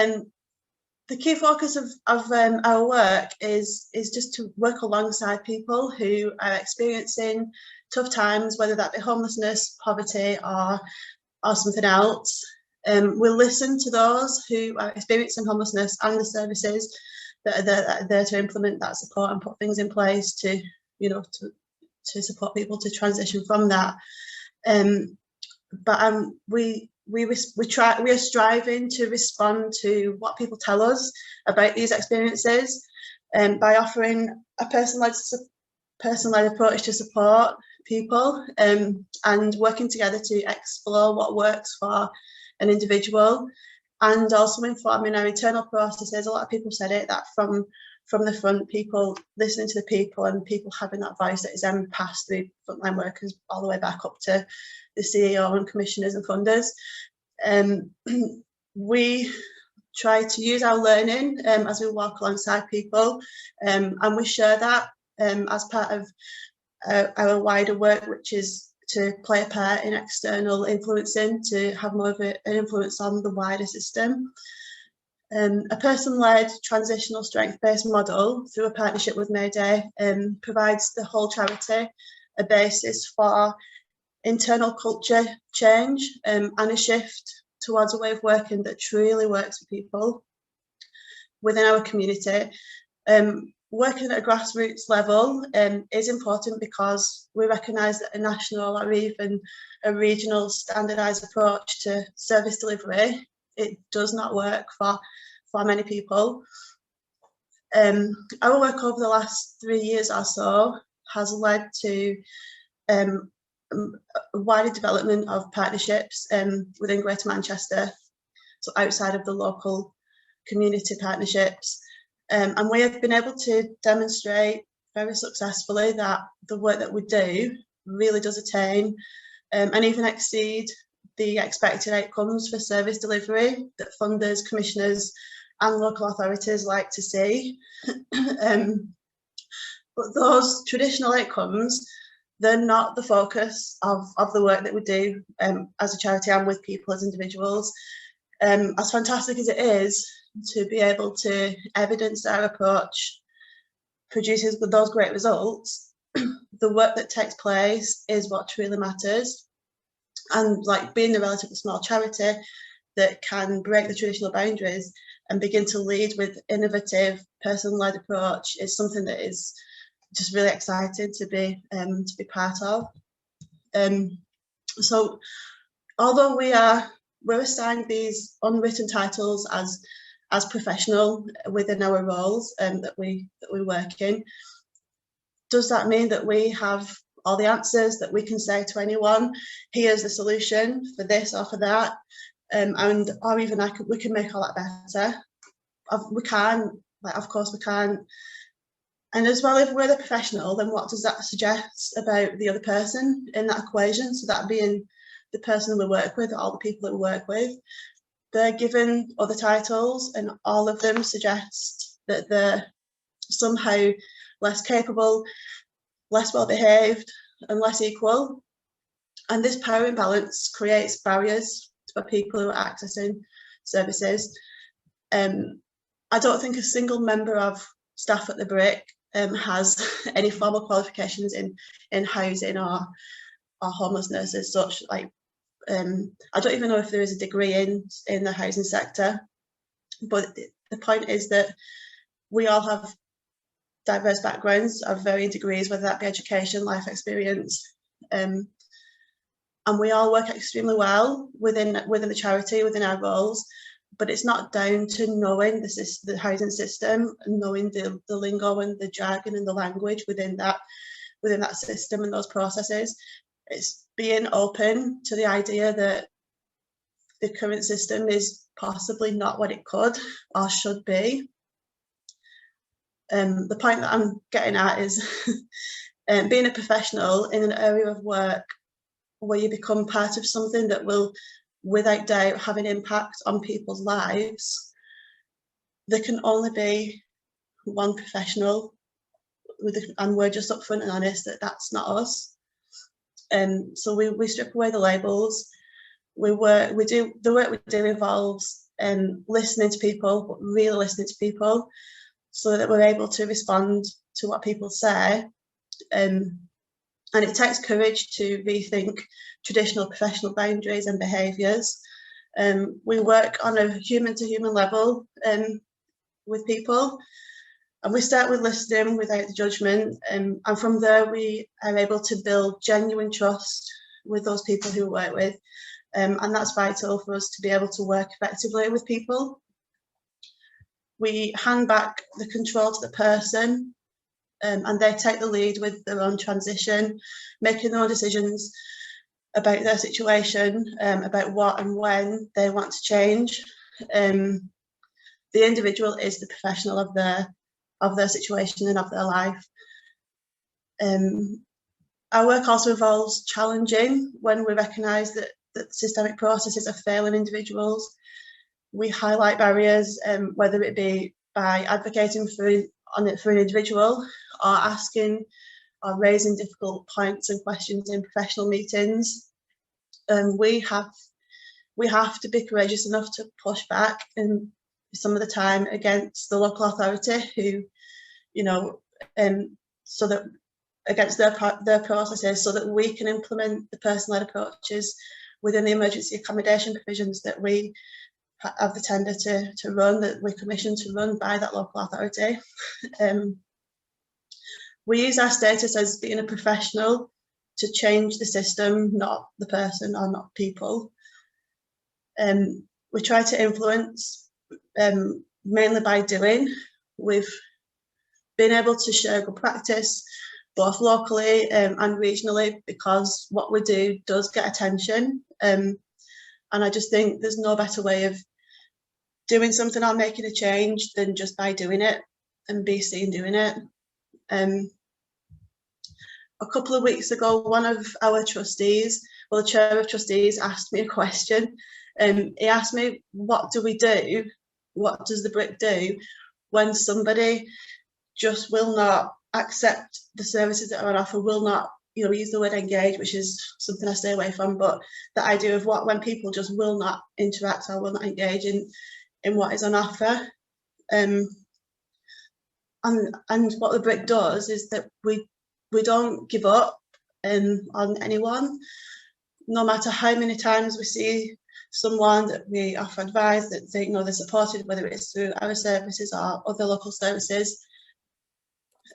The key focus of our work is just to work alongside people who are experiencing tough times, whether that be homelessness, poverty, or something else. We'll listen to those who are experiencing homelessness and the services that are there to implement that support and put things in place to, to support people to transition from that. But we are striving to respond to what people tell us about these experiences, by offering a personalised approach to support people, and working together to explore what works for an individual, and also informing our internal processes. A lot of people said it, that from the front, people listening to the people and people having that voice that is then passed through frontline workers all the way back up to the CEO and commissioners and funders. We try to use our learning as we walk alongside people, and we share that as part of our wider work, which is to play a part in external influencing, to have more of an influence on the wider system. A person-led transitional strength-based model through a partnership with Mayday provides the whole charity a basis for internal culture change, and a shift towards a way of working that truly works for people within our community. Working at a grassroots level is important because we recognise that a national or even a regional standardised approach to service delivery, it does not work for many people. Our work over the last 3 years or so has led to a wider development of partnerships within Greater Manchester, so outside of the local community partnerships. And we have been able to demonstrate very successfully that the work that we do really does attain and even exceed the expected outcomes for service delivery that funders, commissioners and local authorities like to see. But those traditional outcomes, they're not the focus of the work that we do as a charity and with people as individuals. As fantastic as it is to be able to evidence our approach produces those great results, the work that takes place is what truly matters. And like being a relatively small charity that can break the traditional boundaries and begin to lead with innovative person-led approach is something that is just really excited to be part of. So although we're assigned these unwritten titles as professional within our roles that we work in, does that mean that we have all the answers, that we can say to anyone, here's the solution for this or for that, or even we can make all that better? We can't, of course we can't. And as well, if we're the professional, then what does that suggest about the other person in that equation? So that being the person we work with, all the people that we work with, they're given other titles and all of them suggest that they're somehow less capable, less well behaved and less equal. And this power imbalance creates barriers for people who are accessing services. I don't think a single member of staff at the Brick has any formal qualifications in housing or homelessness as such. Like, I don't even know if there is a degree in the housing sector, but the point is that we all have diverse backgrounds of varying degrees, whether that be education, life experience, and we all work extremely well within the charity, within our roles. But it's not down to knowing the housing system, knowing the lingo and the jargon and the language within that system and those processes. It's being open to the idea that the current system is possibly not what it could or should be. The point that I'm getting at is being a professional in an area of work where you become part of something that will, without doubt, have an impact on people's lives. There can only be one professional, and we're just upfront and honest that that's not us. So we strip away the labels. The work we do involves listening to people, but really listening to people, so that we're able to respond to what people say. And it takes courage to rethink traditional professional boundaries and behaviours. We work on a human-to-human level with people, and we start with listening without the judgment, and from there we are able to build genuine trust with those people who we work with, and that's vital for us to be able to work effectively with people. We hand back the control to the person, and they take the lead with their own transition, making their own decisions about their situation, about what and when they want to change. The individual is the professional of their situation and of their life. Our work also involves challenging when we recognise that systemic processes are failing individuals. We highlight barriers, whether it be by advocating for an individual, or asking or raising difficult points and questions in professional meetings. We have to be courageous enough to push back, and some of the time against the local authority, who, you know, so that against their processes, so that we can implement the person-led approaches within the emergency accommodation provisions that we have the tender to run, that we're commissioned to run by that local authority. We use our status as being a professional to change the system, not the person or not people. We try to influence mainly by doing. We've been able to share good practice both locally and regionally, because what we do does get attention, and I just think there's no better way of doing something or making a change than just by doing it and be seen doing it. A couple of weeks ago, one of our trustees, well, the chair of trustees, asked me a question. He asked me, what do we do? What does the BRIC do when somebody just will not accept the services that are on offer, will not, you know, use the word engage, which is something I stay away from, but the idea of when people just will not interact or will not engage in what is on offer. And what the BRIC does is that we don't give up on anyone, no matter how many times we see someone that we offer advice that they, you know, they're supported, whether it's through our services or other local services.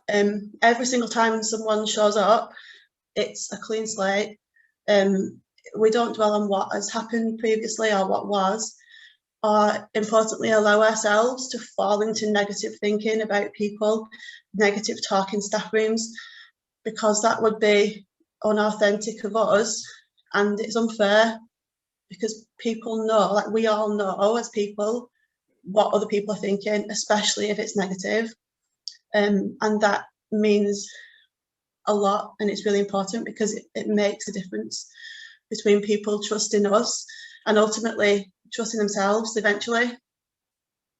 Every single time someone shows up, it's a clean slate. We don't dwell on what has happened previously or what was, or importantly allow ourselves to fall into negative thinking about people, negative talk in staff rooms, because that would be unauthentic of us, and it's unfair, because people know, like we all know as people, what other people are thinking, especially if it's negative. And that means a lot, and it's really important, because it makes a difference between people trusting us and ultimately trusting themselves eventually.